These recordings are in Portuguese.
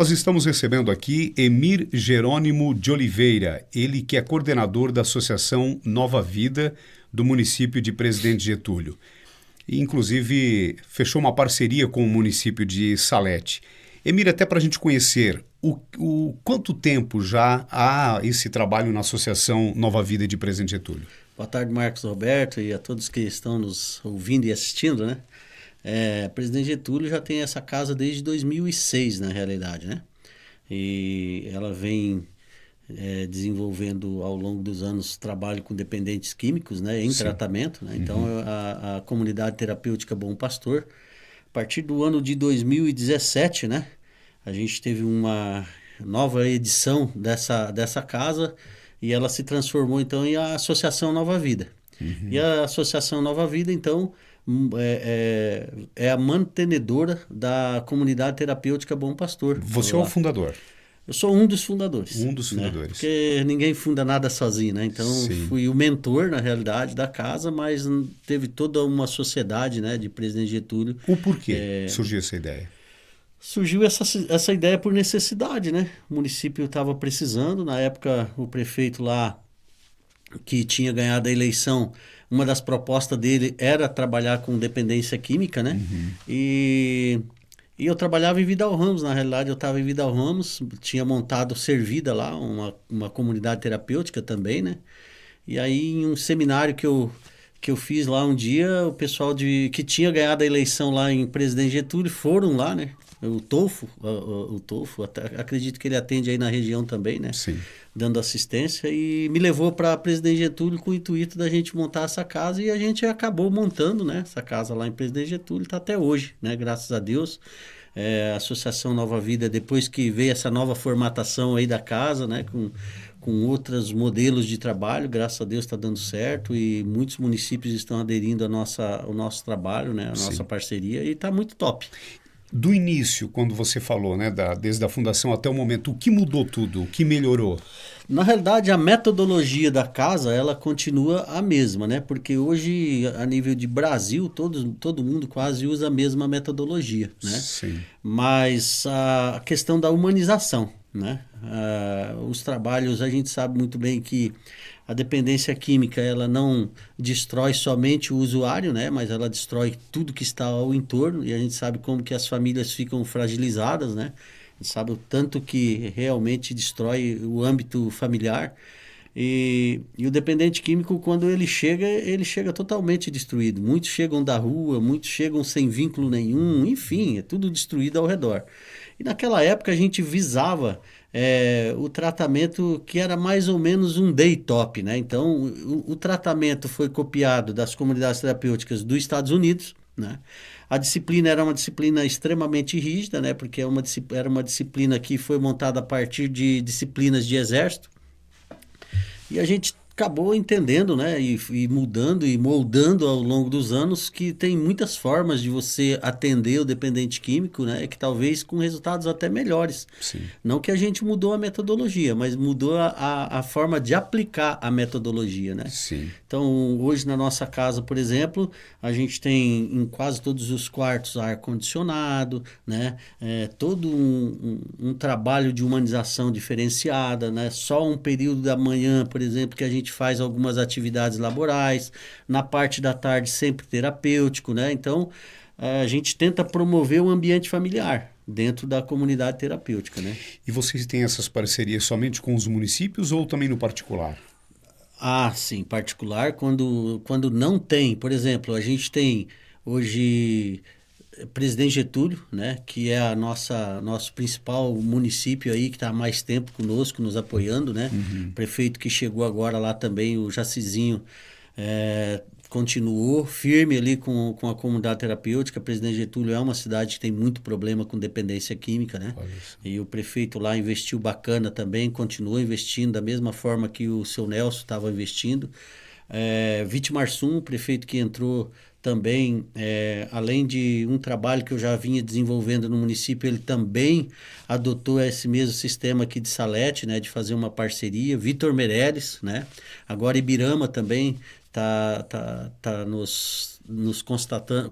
Nós estamos recebendo aqui Emir Jerônimo de Oliveira, ele que é coordenador da Associação Nova Vida do município de Presidente Getúlio. E, inclusive, fechou uma parceria com o município de Salete. Emir, até para a gente conhecer, quanto tempo já há esse trabalho na Associação Nova Vida de Presidente Getúlio? Boa tarde, Marcos Roberto, e a todos que estão nos ouvindo e assistindo, né? Presidente Getúlio já tem essa casa desde 2006, na realidade, né? E ela vem desenvolvendo ao longo dos anos trabalho com dependentes químicos, né? Em tratamento, né? Então, a comunidade terapêutica Bom Pastor, a partir do ano de 2017, né? A gente teve uma nova edição dessa casa e ela se transformou, então, em a Associação Nova Vida. E a Associação Nova Vida, então, é a mantenedora da comunidade terapêutica Bom Pastor. Você é o fundador? Eu sou um dos fundadores. Um dos fundadores. Né? Porque ninguém funda nada sozinho, né? Então, fui o mentor, na realidade, da casa, mas teve toda uma sociedade, né, de Presidente Getúlio. O porquê surgiu essa ideia? Surgiu essa ideia por necessidade, né? O município estava precisando. Na época, o prefeito lá, que tinha ganhado a eleição, uma das propostas dele era trabalhar com dependência química, né? E eu trabalhava em Vidal Ramos, na realidade eu estava em Vidal Ramos, tinha montado Servida lá, uma comunidade terapêutica também, né? E aí em um seminário que eu fiz lá um dia, o pessoal que tinha ganhado a eleição lá em Presidente Getúlio foram lá, né? O Tolfo, acredito que ele atende aí na região também, né? Sim. Dando assistência, e me levou para Presidente Getúlio com o intuito da gente montar essa casa, e a gente acabou montando, né, essa casa lá em Presidente Getúlio, está até hoje, né, graças a Deus. A Associação Nova Vida, depois que veio essa nova formatação aí da casa, né, com outros modelos de trabalho, graças a Deus está dando certo, e muitos municípios estão aderindo ao nosso trabalho, né, a nossa parceria, e está muito top. Do início, quando você falou, né, desde a fundação até o momento, o que mudou tudo? O que melhorou? Na realidade, a metodologia da casa, ela continua a mesma, né? Porque hoje, a nível de Brasil, todo mundo quase usa a mesma metodologia, né? Sim. Mas a questão da humanização, né? Os trabalhos, a gente sabe muito bem que a dependência química, ela não destrói somente o usuário, né? Mas ela destrói tudo que está ao entorno, e a gente sabe como que as famílias ficam fragilizadas, né? A gente sabe o tanto que realmente destrói o âmbito familiar. E o dependente químico, quando ele chega totalmente destruído. Muitos chegam da rua, muitos chegam sem vínculo nenhum, enfim, é tudo destruído ao redor. E naquela época a gente visava o tratamento que era mais ou menos um day top, né? Então, o tratamento foi copiado das comunidades terapêuticas dos Estados Unidos, né? A disciplina era uma disciplina extremamente rígida, né? Porque era uma disciplina que foi montada a partir de disciplinas de exército. E a gente acabou entendendo, né, e mudando e moldando ao longo dos anos, que tem muitas formas de você atender o dependente químico, né, que talvez com resultados até melhores. Sim. Não que a gente mudou a metodologia, mas mudou a forma de aplicar a metodologia, né? Sim. Então, hoje na nossa casa, por exemplo, a gente tem em quase todos os quartos ar-condicionado, né? Todo um trabalho de humanização diferenciada, né? Só um período da manhã, por exemplo, que a gente faz algumas atividades laborais, na parte da tarde sempre terapêutico, né? Então, a gente tenta promover o ambiente familiar dentro da comunidade terapêutica, né? E vocês têm essas parcerias somente com os municípios ou também no particular? Ah, sim, particular, quando não tem, por exemplo, a gente tem hoje Presidente Getúlio, né, que é nosso principal município aí, que está há mais tempo conosco, nos apoiando, né? Prefeito que chegou agora lá também, o Jacizinho, continuou firme ali com a comunidade terapêutica. Presidente Getúlio é uma cidade que tem muito problema com dependência química, né? E o prefeito lá investiu bacana também, continuou investindo da mesma forma que o seu Nelson estava investindo. Vitimarsum, o prefeito que entrou também, além de um trabalho que eu já vinha desenvolvendo no município, ele também adotou esse mesmo sistema aqui de Salete, né, de fazer uma parceria. Vitor Meirelles, né? Agora Ibirama também tá nos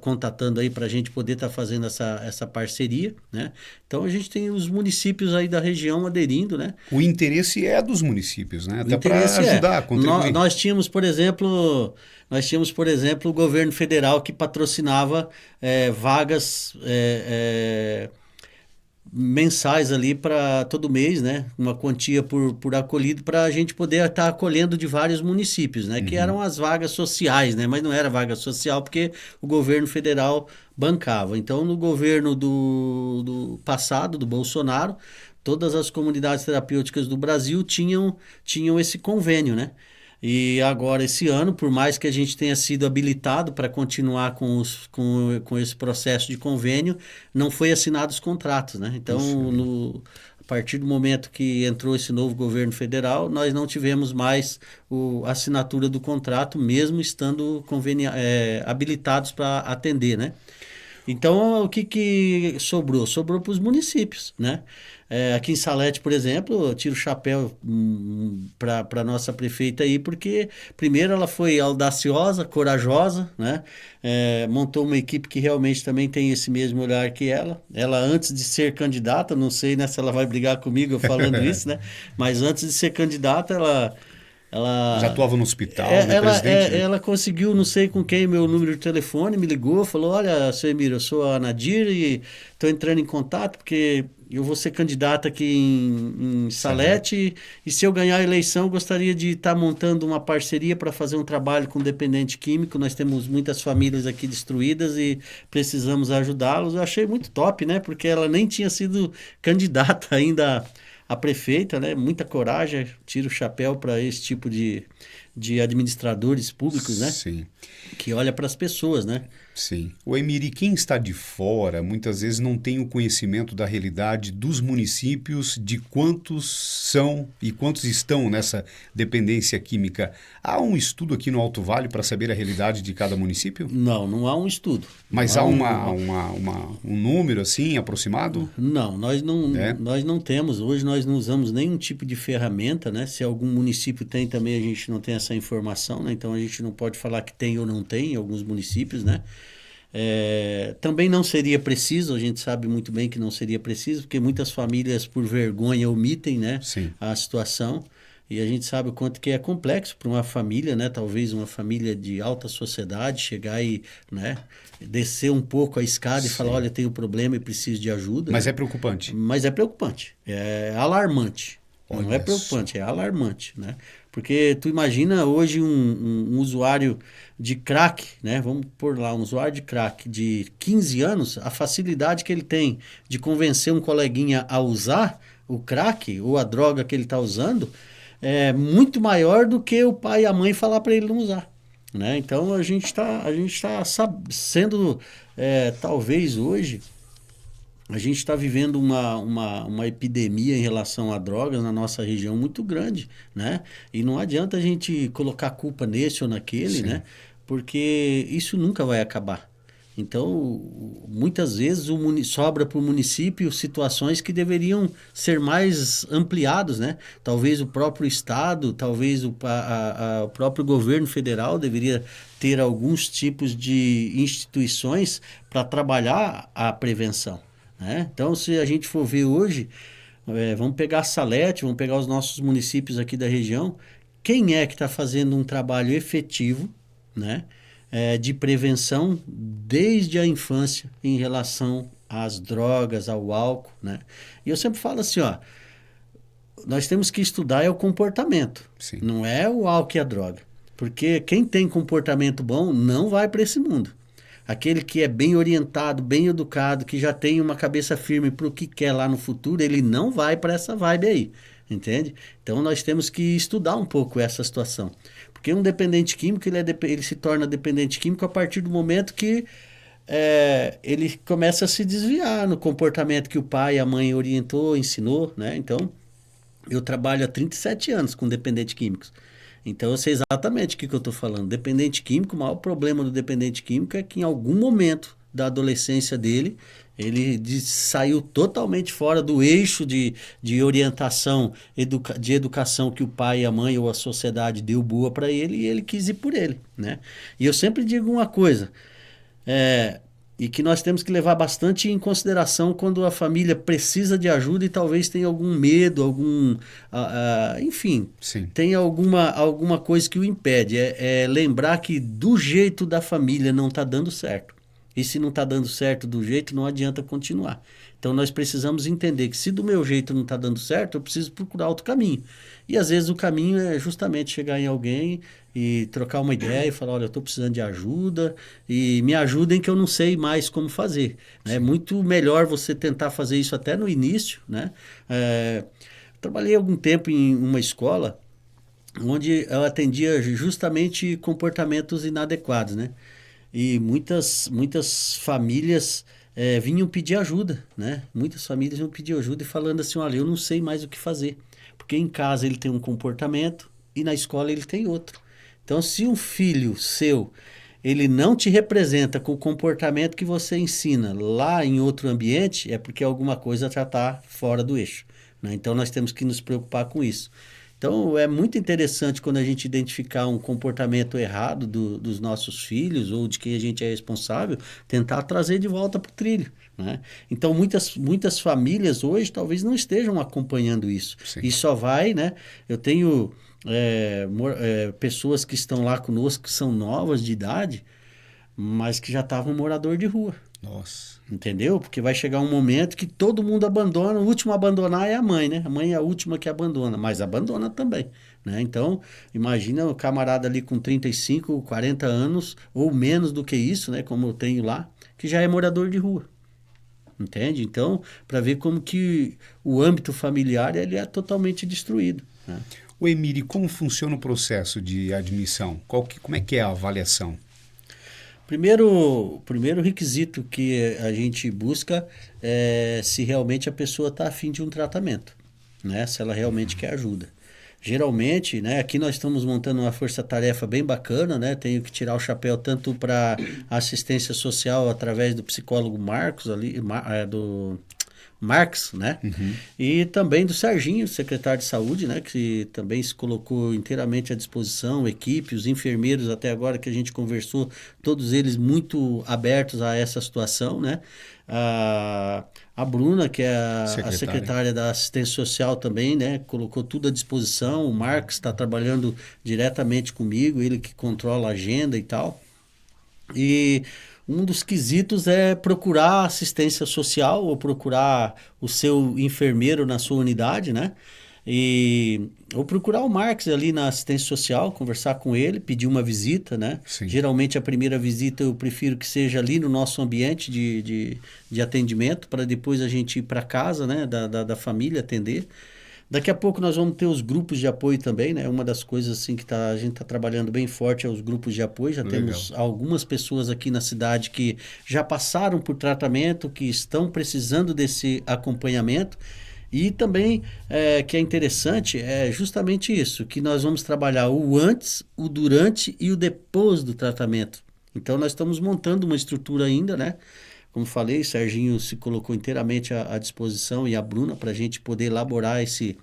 contatando aí para a gente poder estar fazendo essa parceria, né? Então a gente tem os municípios aí da região aderindo, né? O interesse é dos municípios, né? O Até para interesse ajudar, contribuir. Nós tínhamos, por exemplo, o governo federal que patrocinava vagas mensais ali para todo mês, né? Uma quantia por acolhido para a gente poder estar acolhendo de vários municípios, né? Que eram as vagas sociais, né? Mas não era vaga social porque o governo federal bancava. Então, no governo do passado, do Bolsonaro, todas as comunidades terapêuticas do Brasil tinham esse convênio, né? E agora, esse ano, por mais que a gente tenha sido habilitado para continuar com esse processo de convênio, não foi assinado os contratos, né? Então, a partir do momento que entrou esse novo governo federal, nós não tivemos mais a assinatura do contrato, mesmo estando habilitados para atender, né? Então, o que sobrou? Sobrou para os municípios, né? Aqui em Salete, por exemplo, eu tiro o chapéu para a nossa prefeita aí, porque primeiro ela foi audaciosa, corajosa, né? Montou uma equipe que realmente também tem esse mesmo olhar que ela. Ela, antes de ser candidata, não sei, né, se ela vai brigar comigo eu falando isso, né? Mas antes de ser candidata, ela já atuava no hospital, né, presidente? Ela conseguiu, não sei com quem, meu número de telefone, me ligou, falou, olha, seu Emílio, eu sou a Nadir e estou entrando em contato porque eu vou ser candidata aqui em Salete e se eu ganhar a eleição, eu gostaria de estar montando uma parceria para fazer um trabalho com dependente químico. Nós temos muitas famílias aqui destruídas e precisamos ajudá-los. Eu achei muito top, né? Porque ela nem tinha sido candidata ainda a prefeita, né? Muita coragem, tira o chapéu para esse tipo de administradores públicos, né? Sim. Que olha para as pessoas, né? Sim. O Emílio, quem está de fora, muitas vezes não tem o conhecimento da realidade dos municípios, de quantos são e quantos estão nessa dependência química. Há um estudo aqui no Alto Vale para saber a realidade de cada município? Não há um estudo. Mas há um número assim aproximado? Não, nós não temos. Hoje nós não usamos nenhum tipo de ferramenta, né? Se algum município tem também, a gente não tem essa informação, né? Então a gente não pode falar que tem ou não tem em alguns municípios, né? Também não seria preciso, a gente sabe muito bem que não seria preciso, porque muitas famílias por vergonha omitem, né, a situação, e a gente sabe o quanto que é complexo para uma família, né, talvez uma família de alta sociedade chegar e, né, descer um pouco a escada e falar, olha, tenho problema e preciso de ajuda. Mas né? é preocupante. Mas é preocupante, é alarmante. Olha, não é preocupante, é alarmante, né? Porque tu imagina hoje um usuário de crack, né? Vamos pôr lá, um usuário de crack de 15 anos, a facilidade que ele tem de convencer um coleguinha a usar o crack ou a droga que ele está usando é muito maior do que o pai e a mãe falar para ele não usar. Né? Então a gente tá sendo, talvez hoje, a gente está vivendo uma epidemia em relação a drogas na nossa região muito grande, né? E não adianta a gente colocar culpa nesse ou naquele, né? Porque isso nunca vai acabar. Então, muitas vezes sobra para o município situações que deveriam ser mais ampliados, né? Talvez o próprio Estado, talvez o próprio governo federal deveria ter alguns tipos de instituições para trabalhar a prevenção. Né? Então, se a gente for ver hoje, vamos pegar Salete, vamos pegar os nossos municípios aqui da região, quem é que está fazendo um trabalho efetivo, né, de prevenção desde a infância em relação às drogas, ao álcool, né? E eu sempre falo assim, ó, nós temos que estudar o comportamento, não é o álcool e a droga, porque quem tem comportamento bom não vai para esse mundo. Aquele que é bem orientado, bem educado, que já tem uma cabeça firme para o que quer lá no futuro, ele não vai para essa vibe aí, entende? Então nós temos que estudar um pouco essa situação. Porque um dependente químico, ele se torna dependente químico a partir do momento que ele começa a se desviar no comportamento que o pai e a mãe orientou, ensinou, né? Então, eu trabalho há 37 anos com dependentes químicos. Então, eu sei exatamente o que eu estou falando. Dependente químico, o maior problema do dependente químico é que em algum momento da adolescência dele. Ele saiu totalmente fora do eixo de orientação, de educação que o pai, a mãe ou a sociedade deu boa para ele, e ele quis ir por ele, né? E eu sempre digo uma coisa, e que nós temos que levar bastante em consideração quando a família precisa de ajuda e talvez tenha algum medo, enfim, Sim. tem alguma coisa que o impede. É lembrar que do jeito da família não está dando certo. E se não está dando certo do jeito, não adianta continuar. Então nós precisamos entender que se do meu jeito não está dando certo, eu preciso procurar outro caminho. E às vezes o caminho é justamente chegar em alguém e trocar uma ideia e falar, olha, eu estou precisando de ajuda e me ajudem que eu não sei mais como fazer. É muito melhor você tentar fazer isso até no início, né? Trabalhei algum tempo em uma escola onde eu atendia justamente comportamentos inadequados, né? E muitas famílias vinham pedir ajuda, né? Muitas famílias vinham pedir ajuda e falando assim, olha, eu não sei mais o que fazer. Porque em casa ele tem um comportamento e na escola ele tem outro. Então, se um filho seu, ele não te representa com o comportamento que você ensina lá em outro ambiente, é porque alguma coisa já está fora do eixo, né? Então, nós temos que nos preocupar com isso. Então, é muito interessante quando a gente identificar um comportamento errado dos nossos filhos ou de quem a gente é responsável, tentar trazer de volta para o trilho, né? Então, muitas famílias hoje talvez não estejam acompanhando isso. Sim. E só vai, né? Eu tenho pessoas que estão lá conosco que são novas de idade, mas que já estavam morador de rua. Nossa. Entendeu? Porque vai chegar um momento que todo mundo abandona, o último a abandonar é a mãe, né? A mãe é a última que abandona, mas abandona também, né? Então, imagina o camarada ali com 35, 40 anos, ou menos do que isso, né? Como eu tenho lá, que já é morador de rua. Entende? Então, para ver como que o âmbito familiar ele é totalmente destruído, né? O Emílio, como funciona o processo de admissão? Como é que é a avaliação? Primeiro requisito que a gente busca é se realmente a pessoa está afim de um tratamento, né? Se ela realmente quer ajuda. Geralmente, né, aqui nós estamos montando uma força-tarefa bem bacana, né? Tenho que tirar o chapéu tanto para assistência social através do psicólogo Marcos ali, do Marx, né? Uhum. E também do Serginho, secretário de saúde, né? Que também se colocou inteiramente à disposição, equipe, os enfermeiros até agora que a gente conversou, todos eles muito abertos a essa situação, né? A Bruna, que é a secretária da assistência social também, né? Colocou tudo à disposição, o Marx está trabalhando diretamente comigo, ele que controla a agenda e tal. E um dos quesitos é procurar assistência social ou procurar o seu enfermeiro na sua unidade, né? Ou procurar o Marx ali na assistência social, conversar com ele, pedir uma visita, né? Sim. Geralmente a primeira visita eu prefiro que seja ali no nosso ambiente de atendimento, para depois a gente ir para casa, né? Da família atender. Daqui a pouco nós vamos ter os grupos de apoio também, né? Uma das coisas assim que a gente está trabalhando bem forte é os grupos de apoio. Já Legal. temos algumas pessoas aqui na cidade que já passaram por tratamento, que estão precisando desse acompanhamento. E também, que é interessante, é justamente isso, que nós vamos trabalhar o antes, o durante e o depois do tratamento. Então nós estamos montando uma estrutura ainda, né? Como falei, Serginho se colocou inteiramente à disposição e a Bruna para a gente poder elaborar esse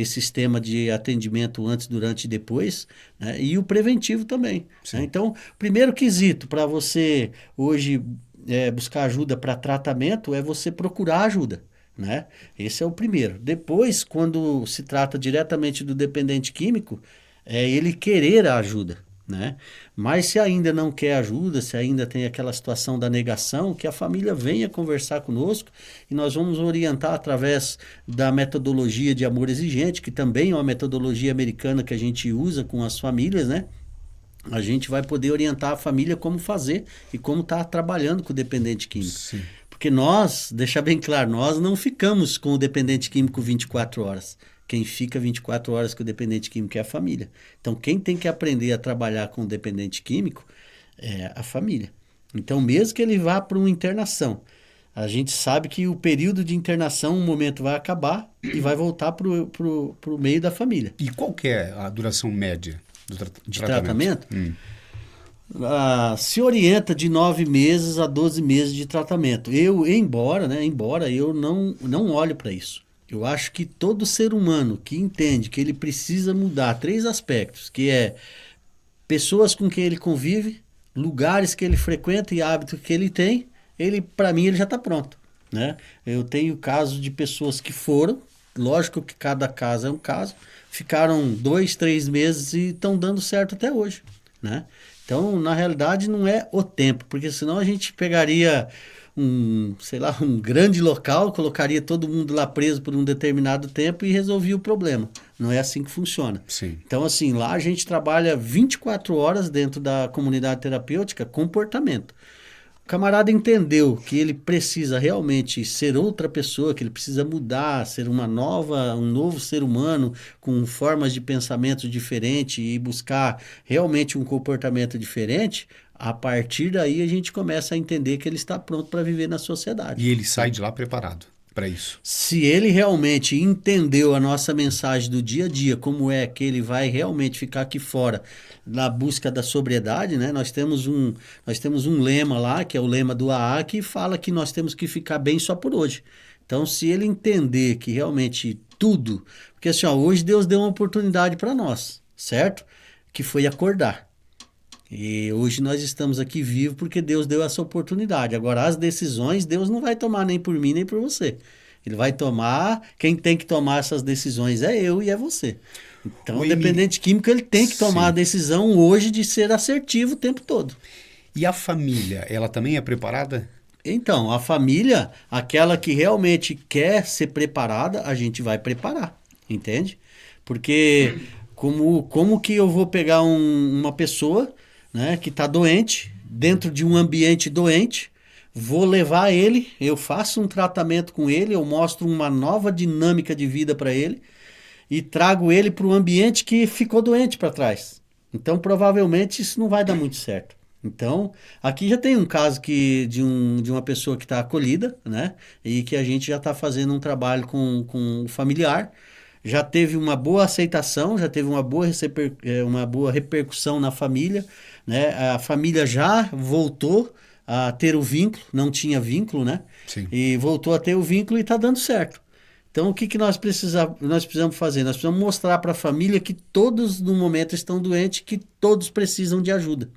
sistema de atendimento antes, durante e depois, né? E o preventivo também, né? Então, primeiro quesito para você hoje buscar ajuda para tratamento é você procurar ajuda, né? Esse é o primeiro. Depois, quando se trata diretamente do dependente químico, é ele querer a ajuda, né? Mas se ainda não quer ajuda, se ainda tem aquela situação da negação, que a família venha conversar conosco e nós vamos orientar através da metodologia de amor exigente, que também é uma metodologia americana que a gente usa com as famílias, né? A gente vai poder orientar a família como fazer e como estar trabalhando com o dependente químico. Sim. Porque nós, deixar bem claro, nós não ficamos com o dependente químico 24 horas. Quem fica 24 horas com o dependente químico é a família. Então, quem tem que aprender a trabalhar com o dependente químico é a família. Então, mesmo que ele vá para uma internação, a gente sabe que o período de internação, um momento vai acabar e vai voltar para o meio da família. E qual que é a duração média do de tratamento? se orienta de 9 meses a 12 meses de tratamento. Embora eu não olho para isso. Eu acho que todo ser humano que entende que ele precisa mudar 3 aspectos, que é pessoas com quem ele convive, lugares que ele frequenta e hábitos que ele tem, para mim, ele já está pronto, né? Eu tenho casos de pessoas que foram, lógico que cada caso é um caso, ficaram 2, 3 meses e estão dando certo até hoje, né? Então, na realidade, não é o tempo, porque senão a gente pegaria um grande local, colocaria todo mundo lá preso por um determinado tempo e resolvia o problema. Não é assim que funciona. Sim. Então, assim, lá a gente trabalha 24 horas dentro da comunidade terapêutica, comportamento. O camarada entendeu que ele precisa realmente ser outra pessoa, que ele precisa mudar, ser um novo ser humano com formas de pensamento diferentes e buscar realmente um comportamento diferente. A partir daí a gente começa a entender que ele está pronto para viver na sociedade. E ele sai de lá preparado para isso. Se ele realmente entendeu a nossa mensagem do dia a dia, como é que ele vai realmente ficar aqui fora na busca da sobriedade, né? Nós temos um lema lá, que é o lema do AA, que fala que nós temos que ficar bem só por hoje. Então, se ele entender que realmente tudo... Porque assim, hoje Deus deu uma oportunidade para nós, certo? Que foi acordar. E hoje nós estamos aqui vivos porque Deus deu essa oportunidade. Agora, as decisões, Deus não vai tomar nem por mim, nem por você. Ele vai tomar... Quem tem que tomar essas decisões é eu e é você. Então, o dependente químico, ele tem que tomar a decisão hoje de ser assertivo o tempo todo. E a família, ela também é preparada? Então, a família, aquela que realmente quer ser preparada, a gente vai preparar, entende? Porque como que eu vou pegar uma pessoa, né, que está doente, dentro de um ambiente doente, vou levar ele, eu faço um tratamento com ele, eu mostro uma nova dinâmica de vida para ele e trago ele para o ambiente que ficou doente para trás. Então, provavelmente, isso não vai dar muito certo. Então, aqui já tem um caso de uma pessoa que está acolhida, né? E que a gente já está fazendo um trabalho com o familiar. Já teve uma boa aceitação, já teve uma boa repercussão na família, né? A família já voltou a ter o vínculo, não tinha vínculo, né? Sim. E voltou a ter o vínculo e está dando certo. Então, o que nós precisamos fazer? Nós precisamos mostrar para a família que todos, no momento, estão doentes, que todos precisam de ajuda.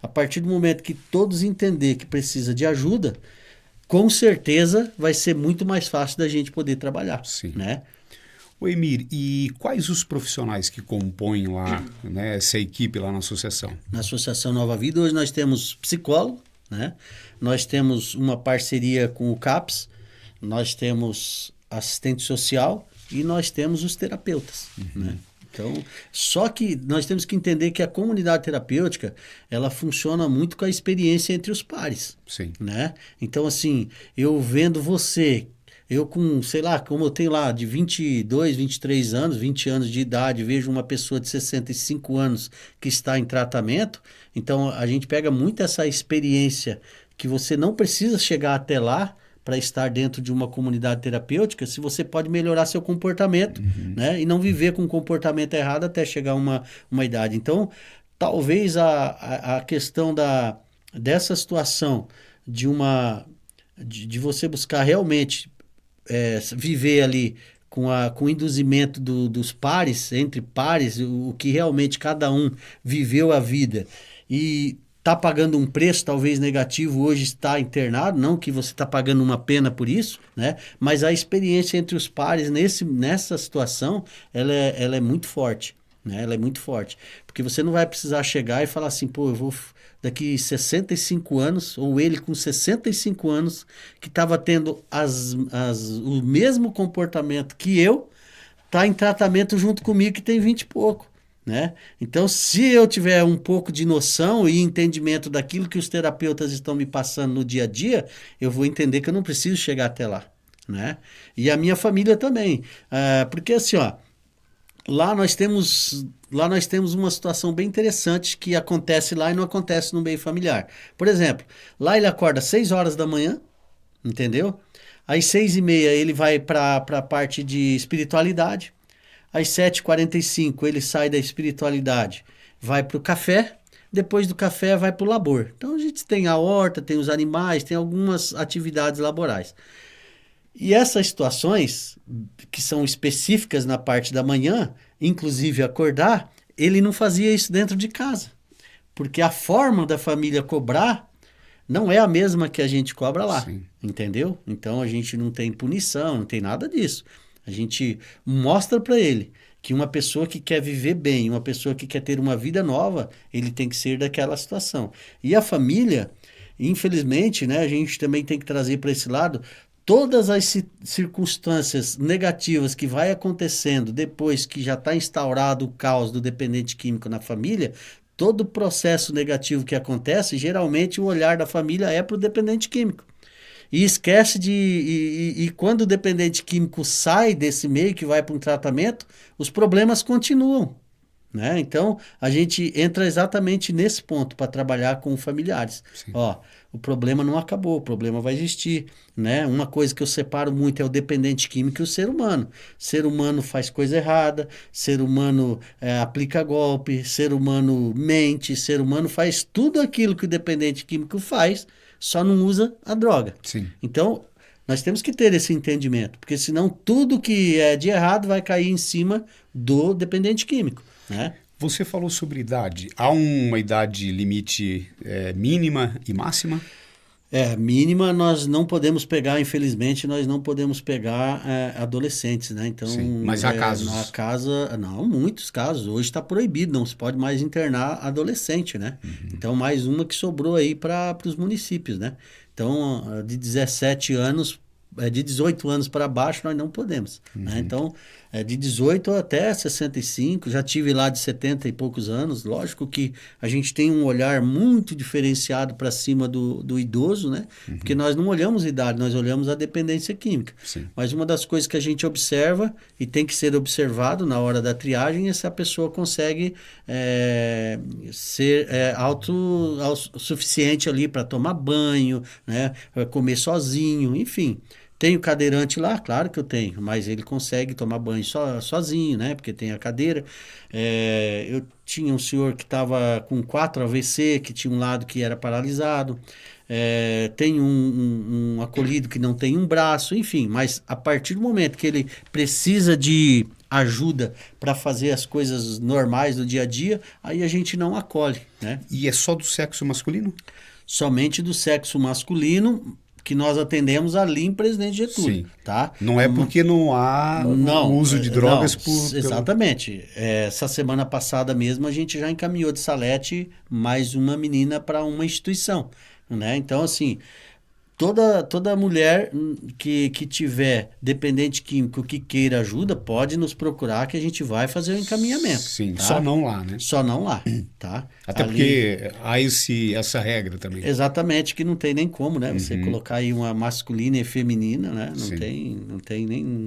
A partir do momento que todos entender que precisa de ajuda, com certeza vai ser muito mais fácil da gente poder trabalhar. Sim. Né? Ô Emir, e quais os profissionais que compõem lá, né, essa equipe lá na associação? Na Associação Nova Vida, hoje nós temos psicólogo, né? Nós temos uma parceria com o CAPS, nós temos assistente social e nós temos os terapeutas, né? Então, só que nós temos que entender que a comunidade terapêutica, ela funciona muito com a experiência entre os pares. Sim. Né? Então, assim, eu vendo você, eu com, sei lá, como eu tenho lá de 22, 23 anos, 20 anos de idade, vejo uma pessoa de 65 anos que está em tratamento, então a gente pega muito essa experiência que você não precisa chegar até lá para estar dentro de uma comunidade terapêutica, se você pode melhorar seu comportamento, né? E não viver com um comportamento errado até chegar a uma idade. Então, talvez a questão dessa situação de você buscar realmente viver ali com o induzimento dos pares, entre pares, o que realmente cada um viveu a vida e está pagando um preço talvez negativo, hoje está internado, não que você está pagando uma pena por isso, né? Mas a experiência entre os pares nessa situação, ela é muito forte, né? Ela é muito forte, porque você não vai precisar chegar e falar assim, pô, eu vou daqui 65 anos, ou ele com 65 anos, que estava tendo o mesmo comportamento que eu, está em tratamento junto comigo que tem 20 e pouco. Né? Então, se eu tiver um pouco de noção e entendimento daquilo que os terapeutas estão me passando no dia a dia, eu vou entender que eu não preciso chegar até lá. Né? E a minha família também. Porque assim, ó, lá nós temos uma situação bem interessante que acontece lá e não acontece no meio familiar. Por exemplo, lá ele acorda às 6 horas da manhã, entendeu? Às 6h30 ele vai para a parte de espiritualidade. Às 7h45 ele sai da espiritualidade, vai para o café. depois do café vai para o labor. Então a gente tem a horta, tem os animais, tem algumas atividades laborais. E essas situações que são específicas na parte da manhã, inclusive acordar, ele não fazia isso dentro de casa. Porque a forma da família cobrar não é a mesma que a gente cobra lá, Sim. entendeu? Então a gente não tem punição, não tem nada disso. A gente mostra para ele que uma pessoa que quer viver bem, uma pessoa que quer ter uma vida nova, ele tem que ser daquela situação. E a família, infelizmente, né, a gente também tem que trazer para esse lado todas as circunstâncias negativas que vai acontecendo depois que já está instaurado o caos do dependente químico na família. Todo processo negativo que acontece, geralmente o olhar da família é para o dependente químico. E esquece de. E quando o dependente químico sai desse meio, que vai para um tratamento, os problemas continuam. Né? Então, a gente entra exatamente nesse ponto para trabalhar com familiares. Sim. Ó, o problema não acabou, o problema vai existir. Né? Uma coisa que eu separo muito é o dependente químico e o ser humano. Ser humano faz coisa errada, ser humano aplica golpe, ser humano mente, ser humano faz tudo aquilo que o dependente químico faz, só não usa a droga. Sim. Então, nós temos que ter esse entendimento, porque senão tudo que é de errado vai cair em cima do dependente químico. Né? Você falou sobre idade. Há uma idade limite mínima e máxima? Mínima nós não podemos pegar, infelizmente, nós não podemos pegar adolescentes, né? Então, sim, mas há casos? Na casa, não, muitos casos. Hoje está proibido, não se pode mais internar adolescente, né? Uhum. Então, mais uma que sobrou aí para os municípios, né? Então, de 17 anos, de 18 anos para baixo, nós não podemos. Uhum. Né? Então, de 18 até 65, já tive lá de 70 e poucos anos. Lógico que a gente tem um olhar muito diferenciado para cima do idoso, né? Uhum. Porque nós não olhamos idade, nós olhamos a dependência química. Sim. Mas uma das coisas que a gente observa e tem que ser observado na hora da triagem é se a pessoa consegue ser autossuficiente ali para tomar banho, né? Comer sozinho, enfim. Tenho cadeirante lá? Claro que eu tenho, mas ele consegue tomar banho sozinho, né? Porque tem a cadeira. Eu tinha um senhor que estava com 4 AVC, que tinha um lado que era paralisado. Tem um acolhido que não tem um braço, enfim. Mas a partir do momento que ele precisa de ajuda para fazer as coisas normais do dia a dia, aí a gente não acolhe, né? E é só do sexo masculino? Somente do sexo masculino, que nós atendemos ali em Presidente Getúlio. Sim. Tá? Não é porque não há uso de drogas Exatamente. Essa semana passada mesmo a gente já encaminhou de Salete mais uma menina para uma instituição. Né? Então, assim, toda mulher que tiver dependente químico que queira ajuda, pode nos procurar que a gente vai fazer o encaminhamento. Sim, tá? Só não lá, né? Só não lá, tá? Até ali, porque há essa regra também. Exatamente, que não tem nem como, né? Você colocar aí uma masculina e feminina, né? Não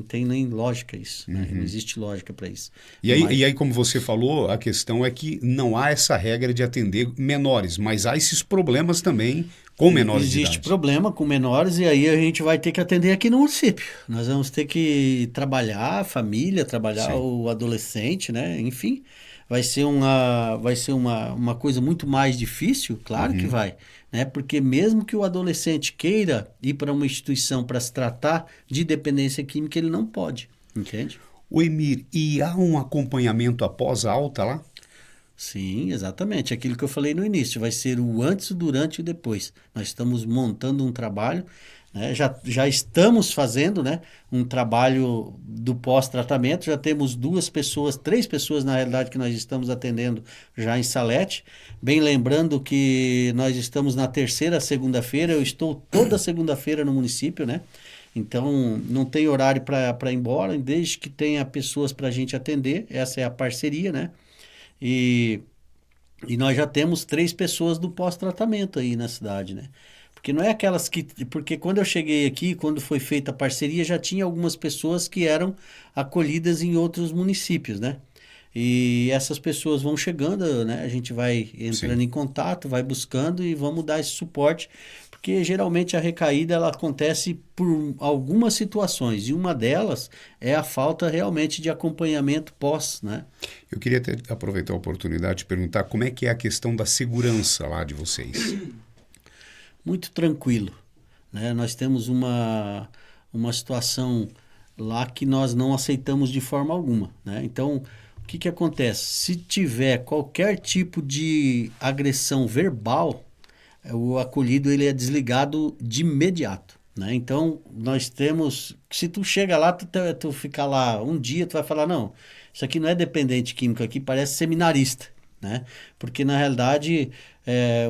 tem nem lógica isso, né? Não existe lógica para isso. E aí, como você falou, a questão é que não há essa regra de atender menores, mas há esses problemas também com menores de idade. Existe problema com menores e aí a gente vai ter que atender aqui no município. Nós vamos ter que trabalhar a família, trabalhar o adolescente, né? Enfim, vai ser uma coisa muito mais difícil, claro que vai, né? Porque mesmo que o adolescente queira ir para uma instituição para se tratar de dependência química, ele não pode, entende? O Emir, e há um acompanhamento após a alta lá? Sim, exatamente. Aquilo que eu falei no início, vai ser o antes, o durante e o depois. Nós estamos montando um trabalho, né? Já estamos fazendo, né, um trabalho do pós-tratamento, já temos 3 pessoas na realidade que nós estamos atendendo já em Salete. Bem lembrando que nós estamos na 3ª segunda-feira, eu estou toda segunda-feira no município, né? Então, não tem horário para ir embora, desde que tenha pessoas para a gente atender, essa é a parceria, né? E nós já temos 3 pessoas do pós-tratamento aí na cidade, né? Porque não é aquelas que... Porque quando eu cheguei aqui, quando foi feita a parceria, já tinha algumas pessoas que eram acolhidas em outros municípios, né? E essas pessoas vão chegando, né? A gente vai entrando Sim. em contato, vai buscando e vamos dar esse suporte, porque geralmente a recaída ela acontece por algumas situações, e uma delas é a falta realmente de acompanhamento pós, né? Eu queria aproveitar a oportunidade de perguntar como é que é a questão da segurança lá de vocês. Muito tranquilo, né? Nós temos uma situação lá que nós não aceitamos de forma alguma, né? Então, o que que acontece? Se tiver qualquer tipo de agressão verbal, o acolhido ele é desligado de imediato, né? Então, nós temos, se tu chega lá, tu ficar lá um dia, tu vai falar, não, isso aqui não é dependente químico, aqui parece seminarista, né? Porque na realidade,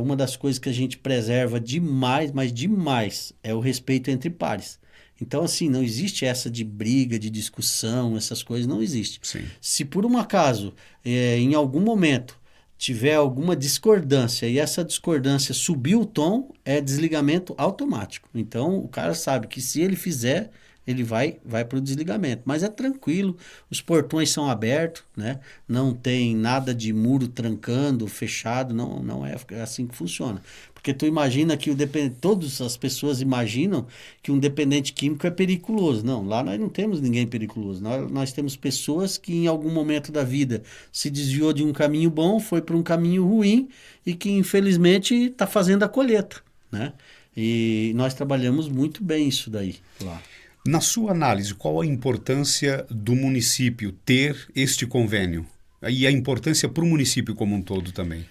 uma das coisas que a gente preserva demais, mas demais, é o respeito entre pares. Então, assim, não existe essa de briga, de discussão, essas coisas não existe. Sim. Se por um acaso, em algum momento, tiver alguma discordância e essa discordância subir o tom, é desligamento automático. Então, o cara sabe que se ele fizer, ele vai para o desligamento. Mas é tranquilo, os portões são abertos, né? Não tem nada de muro trancando, fechado, não é assim que funciona. Porque tu imagina que todas as pessoas imaginam que um dependente químico é periculoso. Não, lá nós não temos ninguém periculoso. Nós temos pessoas que em algum momento da vida se desviou de um caminho bom, foi para um caminho ruim e que infelizmente está fazendo a colheita, né? E nós trabalhamos muito bem isso daí lá. Na sua análise, qual a importância do município ter este convênio? E a importância para o município como um todo também?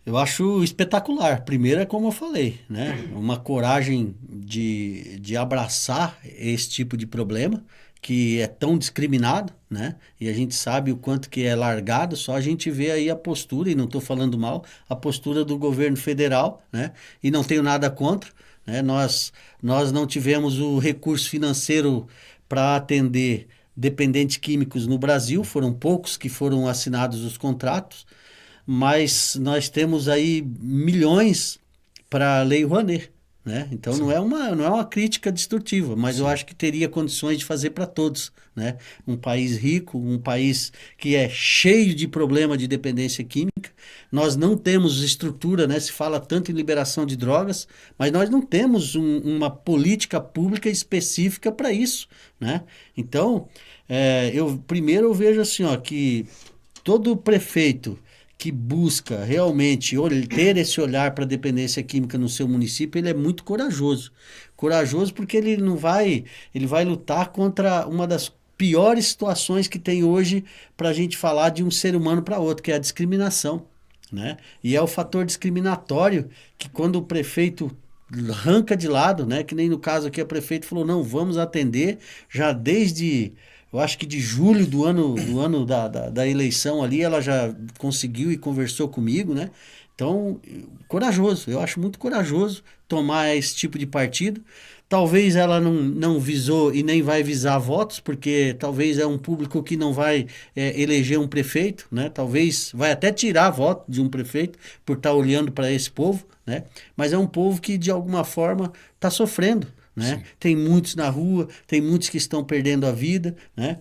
Eu acho espetacular. Primeiro é como eu falei, né? Uma coragem de abraçar esse tipo de problema que é tão discriminado, né? E a gente sabe o quanto que é largado, só a gente vê aí a postura, e não estou falando mal, a postura do governo federal, né? E não tenho nada contra, né? Nós não tivemos o recurso financeiro para atender dependentes químicos no Brasil, foram poucos que foram assinados os contratos, mas nós temos aí milhões para a Lei Rouanet, né? Então Sim. não é uma crítica destrutiva, mas eu Sim. acho que teria condições de fazer para todos, né? Um país rico, um país que é cheio de problema de dependência química. Nós não temos estrutura, né? Se fala tanto em liberação de drogas, mas nós não temos uma política pública específica para isso, né? Então, eu vejo assim, ó, que todo prefeito que busca realmente ter esse olhar para a dependência química no seu município, ele é muito corajoso. Corajoso porque ele vai lutar contra uma das piores situações que tem hoje para a gente falar de um ser humano para outro, que é a discriminação, né? E é o fator discriminatório que quando o prefeito arranca de lado, né? Que nem no caso aqui, o prefeito falou, não, vamos atender já desde... Eu acho que de julho do ano da eleição ali, ela já conseguiu e conversou comigo, né? Então, corajoso, eu acho muito corajoso tomar esse tipo de partido. Talvez ela não visou e nem vai visar votos, porque talvez é um público que não vai eleger um prefeito, né? Talvez vai até tirar voto de um prefeito por estar olhando para esse povo, né? Mas é um povo que, de alguma forma, está sofrendo, né? Tem muitos na rua, tem muitos que estão perdendo a vida, né?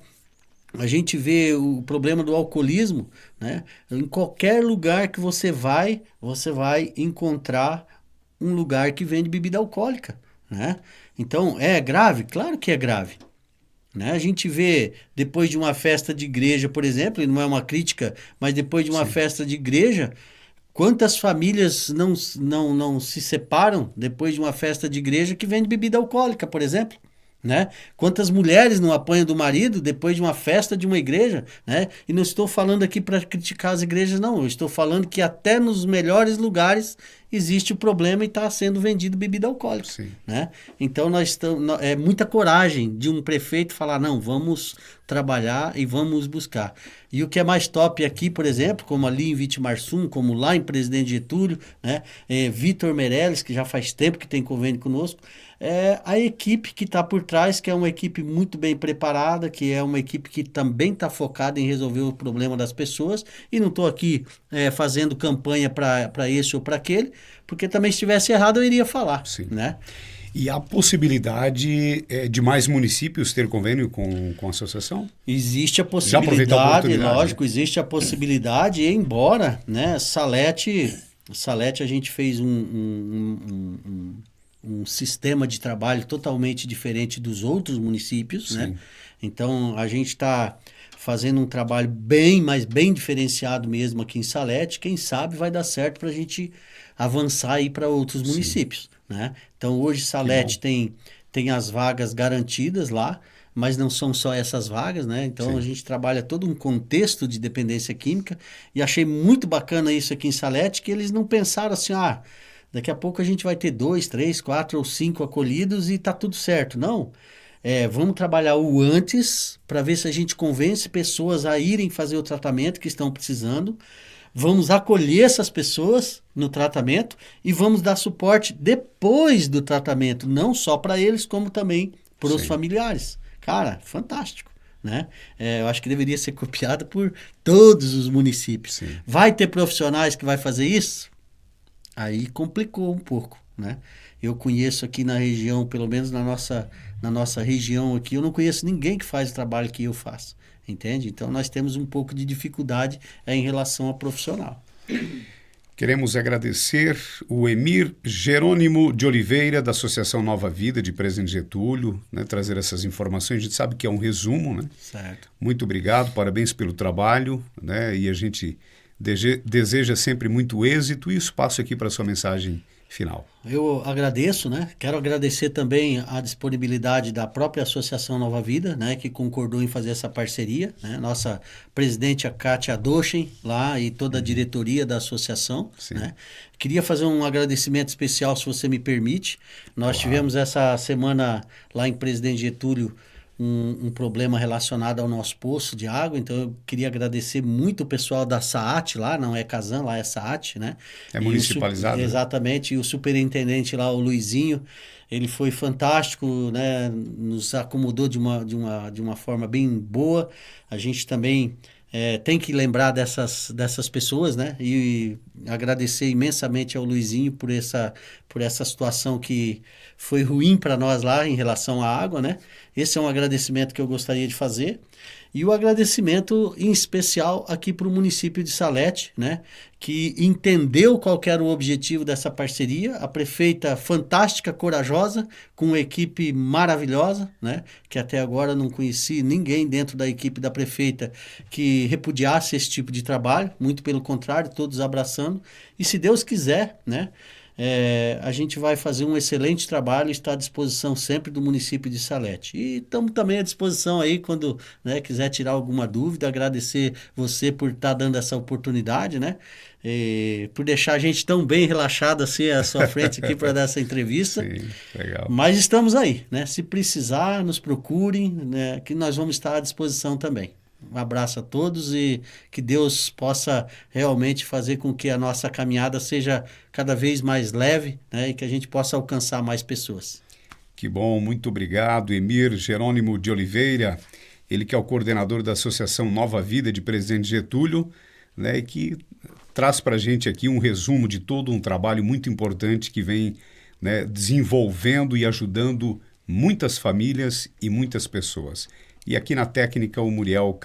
A gente vê o problema do alcoolismo, né? Em qualquer lugar que você vai encontrar um lugar que vende bebida alcoólica, né? Então, é grave? Claro que é grave, né? A gente vê, depois de uma festa de igreja, por exemplo, e não é uma crítica, mas depois de uma Sim. festa de igreja, quantas famílias não se separam depois de uma festa de igreja que vende bebida alcoólica, por exemplo? Né? Quantas mulheres não apanham do marido depois de uma festa de uma igreja, né? E não estou falando aqui para criticar as igrejas, não. Eu estou falando que até nos melhores lugares existe o problema e está sendo vendido bebida alcoólica, Sim. né? Então é muita coragem de um prefeito falar, não, vamos trabalhar e vamos buscar. E o que é mais top aqui, por exemplo, como ali em Vitimarsum, como lá em Presidente Getúlio, né? Vitor Meirelles, que já faz tempo que tem convênio conosco, é a equipe que está por trás, que é uma equipe muito bem preparada, que é uma equipe que também está focada em resolver o problema das pessoas, e não estou aqui fazendo campanha para esse ou para aquele, porque também se estivesse errado eu iria falar, Sim. né? E há possibilidade de mais municípios ter convênio com a associação? Existe a Já aproveitar a possibilidade, oportunidade, lógico, né? existe a possibilidade, embora, né, Salete a gente fez um sistema de trabalho totalmente diferente dos outros municípios, né? Sim. Então, a gente está fazendo um trabalho mas bem diferenciado mesmo aqui em Salete. Quem sabe vai dar certo para a gente avançar aí para outros municípios, né? Então, hoje Salete tem as vagas garantidas lá, mas não são só essas vagas, né? Então, Sim. a gente trabalha todo um contexto de dependência química e achei muito bacana isso aqui em Salete, que eles não pensaram assim, daqui a pouco a gente vai ter 2, 3, 4 ou 5 acolhidos e tá tudo certo. Não. Vamos trabalhar o antes para ver se a gente convence pessoas a irem fazer o tratamento que estão precisando. Vamos acolher essas pessoas no tratamento e vamos dar suporte depois do tratamento, não só para eles, como também para os Sim. familiares. Cara, fantástico, né? Eu acho que deveria ser copiado por todos os municípios. Sim. Vai ter profissionais que vai fazer isso? Aí complicou um pouco, né? Eu conheço aqui na região, pelo menos na nossa região aqui, eu não conheço ninguém que faz o trabalho que eu faço, entende? Então nós temos um pouco de dificuldade em relação a profissional. Queremos agradecer o Emir Jerônimo de Oliveira, da Associação Nova Vida de Presidente Getúlio, né, trazer essas informações. A gente sabe que é um resumo, né? Certo. Muito obrigado, parabéns pelo trabalho, né? E a gente deseja sempre muito êxito e espaço aqui para a sua mensagem final. Eu agradeço, né? Quero agradecer também a disponibilidade da própria Associação Nova Vida, né? Que concordou em fazer essa parceria, né? Nossa presidente, a Kátia Doschen, lá, e toda a diretoria da associação, Sim. né? Queria fazer um agradecimento especial, se você me permite. Nós tivemos essa semana lá em Presidente Getúlio um problema relacionado ao nosso poço de água, então eu queria agradecer muito o pessoal da SAAT lá, não é Casan, lá é SAAT, né? É municipalizado, né? Exatamente, e o superintendente lá, o Luizinho, ele foi fantástico, né? Nos acomodou de uma forma bem boa. A gente também tem que lembrar dessas pessoas, né? E agradecer imensamente ao Luizinho por essa situação que foi ruim para nós lá em relação à água, né? Esse é um agradecimento que eu gostaria de fazer. E o agradecimento em especial aqui para o município de Salete, né? Que entendeu qual que era o objetivo dessa parceria. A prefeita fantástica, corajosa, com uma equipe maravilhosa, né? Que até agora não conheci ninguém dentro da equipe da prefeita que repudiasse esse tipo de trabalho. Muito pelo contrário, todos abraçando. E se Deus quiser, né? A gente vai fazer um excelente trabalho e está à disposição sempre do município de Salete. E estamos também à disposição aí quando, né, quiser tirar alguma dúvida, agradecer você por estar dando essa oportunidade, né? Por deixar a gente tão bem relaxado assim à sua frente aqui para dar essa entrevista. Sim, legal. Mas estamos aí, né? Se precisar, nos procurem, né, que nós vamos estar à disposição também. Um abraço a todos e que Deus possa realmente fazer com que a nossa caminhada seja cada vez mais leve, né, e que a gente possa alcançar mais pessoas. Que bom, muito obrigado, Emir Jerônimo de Oliveira, ele que é o coordenador da Associação Nova Vida de Presidente Getúlio, né, e que traz para a gente aqui um resumo de todo um trabalho muito importante que vem, né, desenvolvendo e ajudando muitas famílias e muitas pessoas. E aqui na técnica, o Muriel